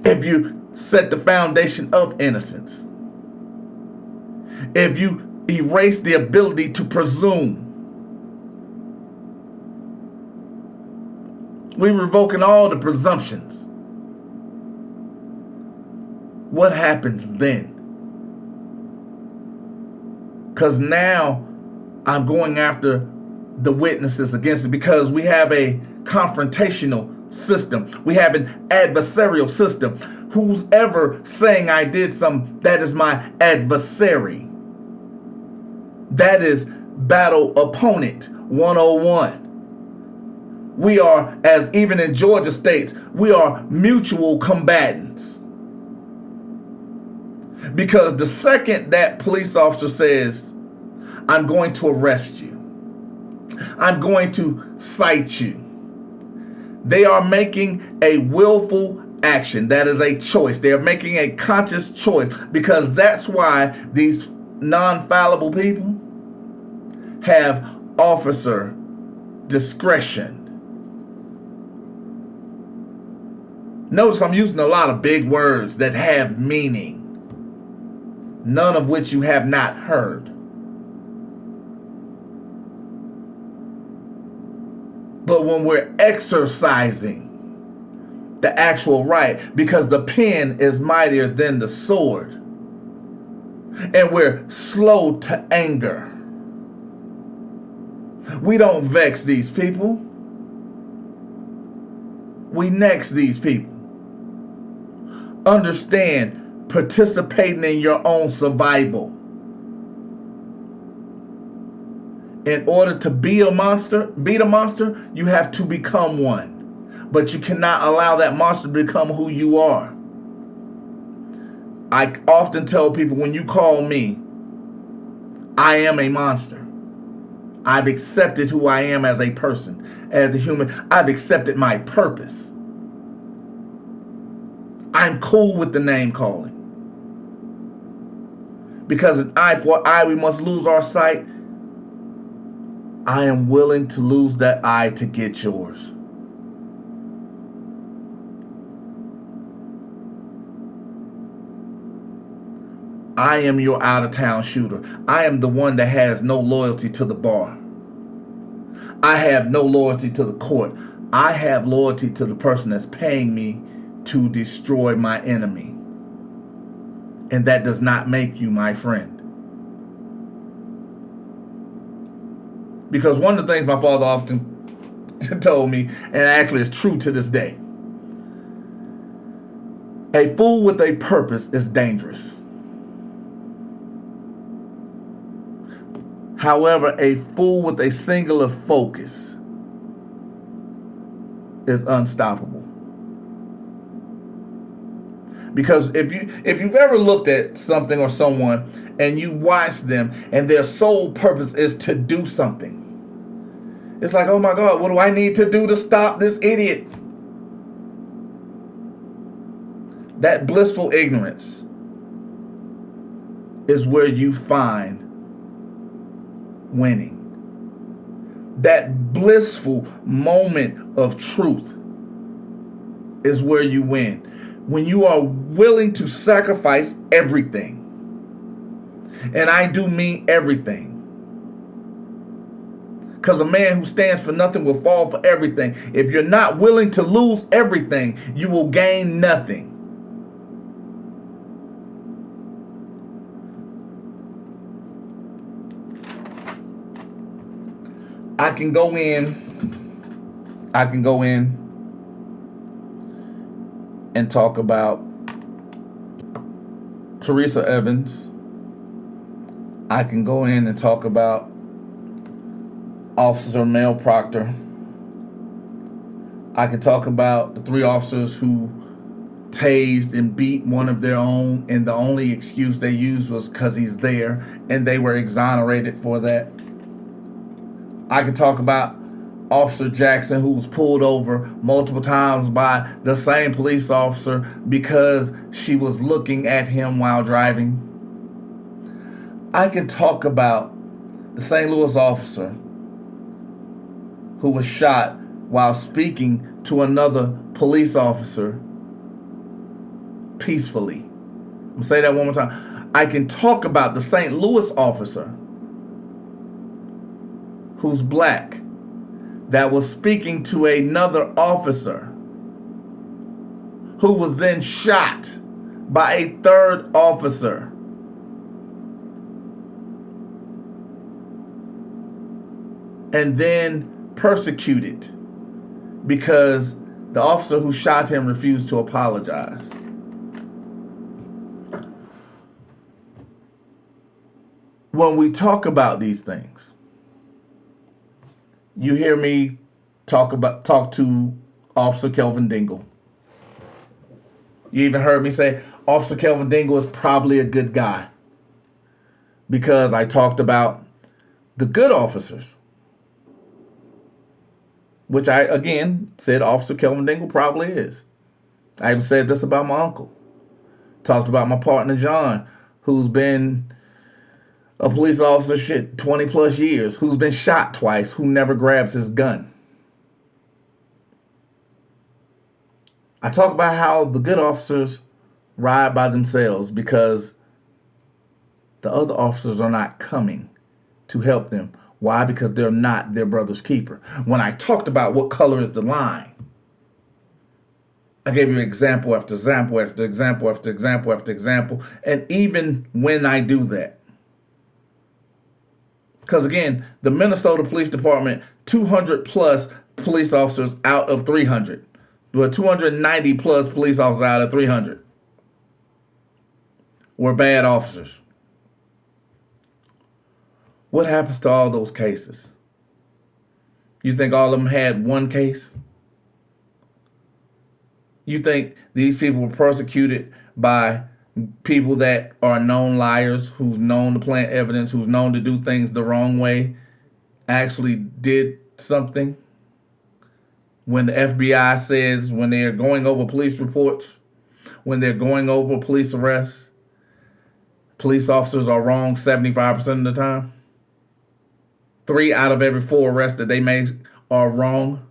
if you set the foundation of innocence, if you erase the ability to presume, we're revoking all the presumptions. What happens then? Because now I'm going after the witnesses against it, because we have a confrontational system. We have an adversarial system. Who's ever saying I did something, that is my adversary. That is battle opponent 101. We are, as even in Georgia states, we are mutual combatants. Because the second that police officer says, I'm going to arrest you, I'm going to cite you, they are making a willful action. That is a choice. They are making a conscious choice, because that's why these non-fallible people have officer discretion. Notice I'm using a lot of big words that have meaning, none of which you have not heard. But when we're exercising the actual right, because the pen is mightier than the sword, and we're slow to anger, we don't vex these people. We next these people. Understand, participating in your own survival. In order to beat a monster, you have to become one. But you cannot allow that monster to become who you are. I often tell people, when you call me, I am a monster. I've accepted who I am as a person, as a human. I've accepted my purpose. I'm cool with the name calling. Because an eye for an eye, we must lose our sight. I am willing to lose that eye to get yours. I am your out-of-town shooter. I am the one that has no loyalty to the bar. I have no loyalty to the court. I have loyalty to the person that's paying me to destroy my enemy. And that does not make you my friend. Because one of the things my father often told me, and actually is true to this day, a fool with a purpose is dangerous. However, a fool with a singular focus is unstoppable. Because if you've ever looked at something or someone and you watch them and their sole purpose is to do something, it's like, oh my God, what do I need to do to stop this idiot? That blissful ignorance is where you find winning. That blissful moment of truth is where you win. when you are willing to sacrifice everything, and I do mean everything, because a man who stands for nothing will fall for everything. If you're not willing to lose everything, you will gain nothing. I can go in and talk about Teresa Evans. I can go in and talk about Officer Mel Proctor. I can talk about the 3 officers who tased and beat one of their own, and the only excuse they used was because he's there, and they were exonerated for that. I can talk about Officer Jackson, who was pulled over multiple times by the same police officer because she was looking at him while driving. I can talk about the St. Louis officer who was shot while speaking to another police officer peacefully. I'm going to say that one more time. I can talk about the St. Louis officer who's black that was speaking to another officer who was then shot by a 3rd officer. And then persecuted because the officer who shot him refused to apologize. When we talk about these things, you hear me talk to Officer Kelvin Dingle. You even heard me say Officer Kelvin Dingle is probably a good guy because I talked about the good officers, which I, again, said Officer Kelvin Dingle probably is. I even said this about my uncle. Talked about my partner, John, who's been a police officer 20 plus years, who's been shot twice, who never grabs his gun. I talk about how the good officers ride by themselves because the other officers are not coming to help them. Why? Because they're not their brother's keeper. When I talked about what color is the line, I gave you example after example after example after example after example. And even when I do that, because again, the Minnesota Police Department, 200 plus police officers out of 300. Well, 290 plus police officers out of 300 were bad officers. What happens to all those cases? You think all of them had one case? You think these people were persecuted by people that are known liars, who's known to plant evidence, who's known to do things the wrong way, actually did something? When the FBI says, when they're going over police reports, when they're going over police arrests, police officers are wrong 75% of the time. 3 out of every 4 arrests that they make are wrong.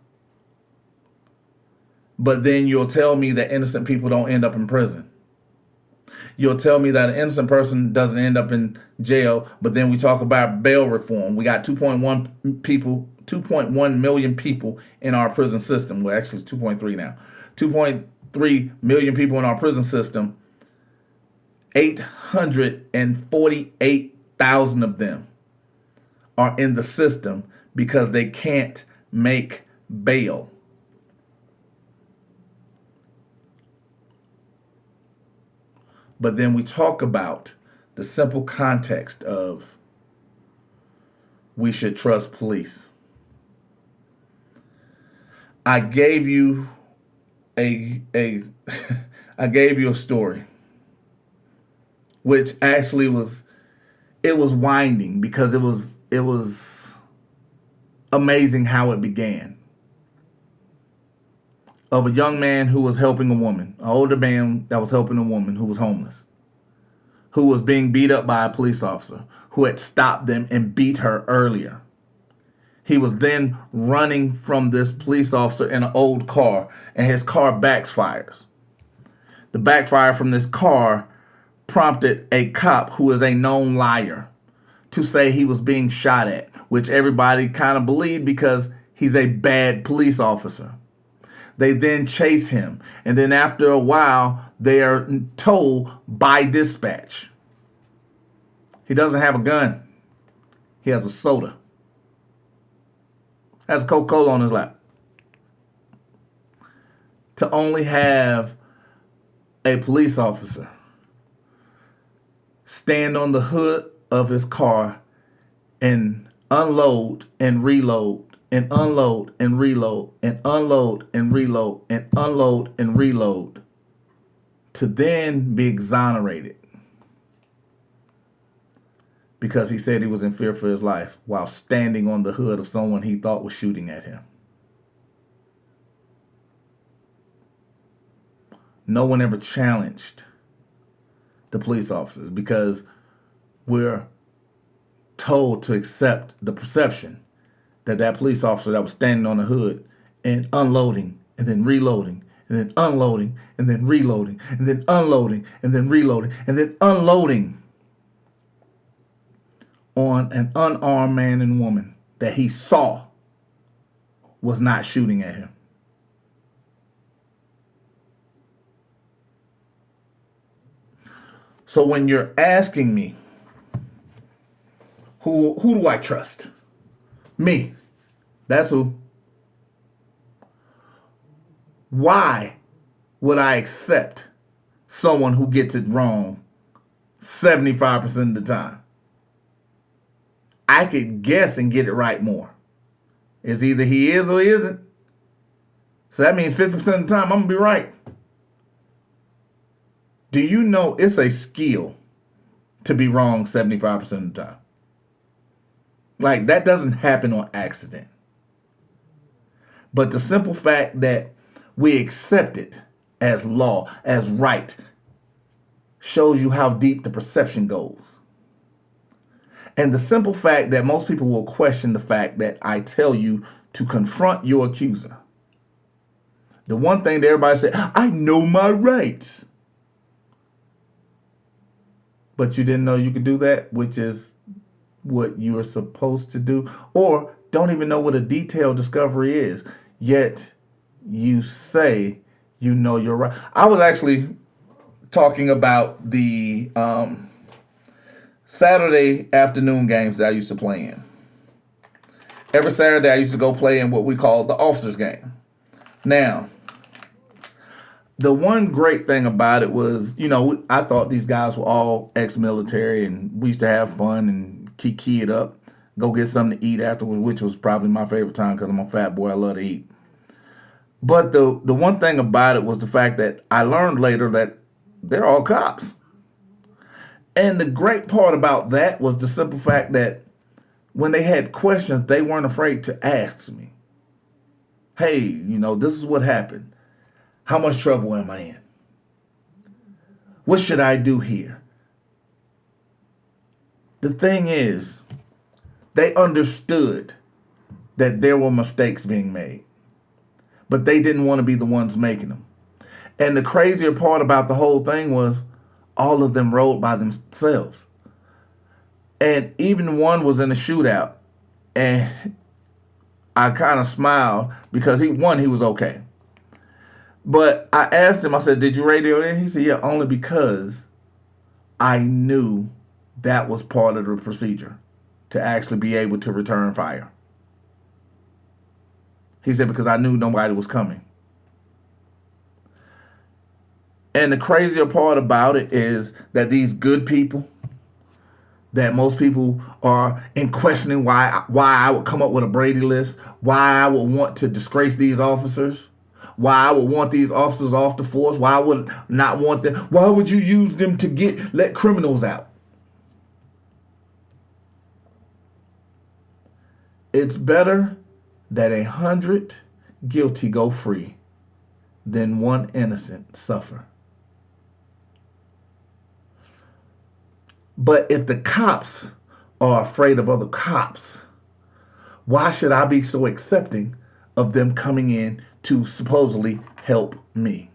But then you'll tell me that innocent people don't end up in prison. You'll tell me that an innocent person doesn't end up in jail, but then we talk about bail reform. We got 2.1 million people in our prison system. Well, actually it's 2.3 now. 2.3 million people in our prison system. 848,000 of them are in the system because they can't make bail. But then we talk about the simple context of we should trust police. I gave you a story, which actually was winding because it was amazing how it began. Of a young man who was helping a woman, an older man that was helping a woman who was homeless, who was being beat up by a police officer who had stopped them and beat her earlier. He was then running from this police officer in an old car, and his car backfires. The backfire from this car prompted a cop who is a known liar to say he was being shot at, which everybody kind of believed because he's a bad police officer. They then chase him, and then after a while, they are told by dispatch he doesn't have a gun. He has a soda. Has Coca-Cola on his lap. To only have a police officer stand on the hood of his car and unload and reload and unload and reload and unload and reload and unload and reload to then be exonerated because he said he was in fear for his life while standing on the hood of someone he thought was shooting at him. No one ever challenged the police officers because we're told to accept the perception that that police officer that was standing on the hood and unloading and then reloading and then unloading and then reloading and then unloading and then reloading and then unloading on an unarmed man and woman that he saw was not shooting at him. So when you're asking me, who do I trust? Me. That's who. Why would I accept someone who gets it wrong 75% of the time? I could guess and get it right more. It's either he is or he isn't. So that means 50% of the time I'm going to be right. Do you know it's a skill to be wrong 75% of the time? Like, that doesn't happen on accident. But the simple fact that we accept it as law, as right, shows you how deep the perception goes. And the simple fact that most people will question the fact that I tell you to confront your accuser. The one thing that everybody says, I know my rights. But you didn't know you could do that, which is what you are supposed to do, or don't even know what a detailed discovery is, yet you say you know you're right. I was actually talking about the Saturday afternoon games that I used to play in. Every Saturday I used to go play in what we call the officers game. Now, the one great thing about it was, I thought these guys were all ex-military and we used to have fun and kiki it up, go get something to eat afterwards, which was probably my favorite time because I'm a fat boy. I love to eat. But the one thing about it was the fact that I learned later that they're all cops. And the great part about that was the simple fact that when they had questions, they weren't afraid to ask me. Hey, this is what happened. How much trouble am I in? What should I do here? The thing is, they understood that there were mistakes being made, but they didn't want to be the ones making them. And the crazier part about the whole thing was all of them rode by themselves. And even one was in a shootout, and I kind of smiled because he was okay. But I asked him, I said, did you radio in? He said, yeah, only because I knew that was part of the procedure to actually be able to return fire. He said, because I knew nobody was coming. And the crazier part about it is that these good people, that most people are in questioning why I would come up with a Brady list, why I would want to disgrace these officers, why I would want these officers off the force, why I would not want them, why would you use them to let criminals out? It's better that 100 guilty go free than one innocent suffer. But if the cops are afraid of other cops, why should I be so accepting of them coming in to supposedly help me?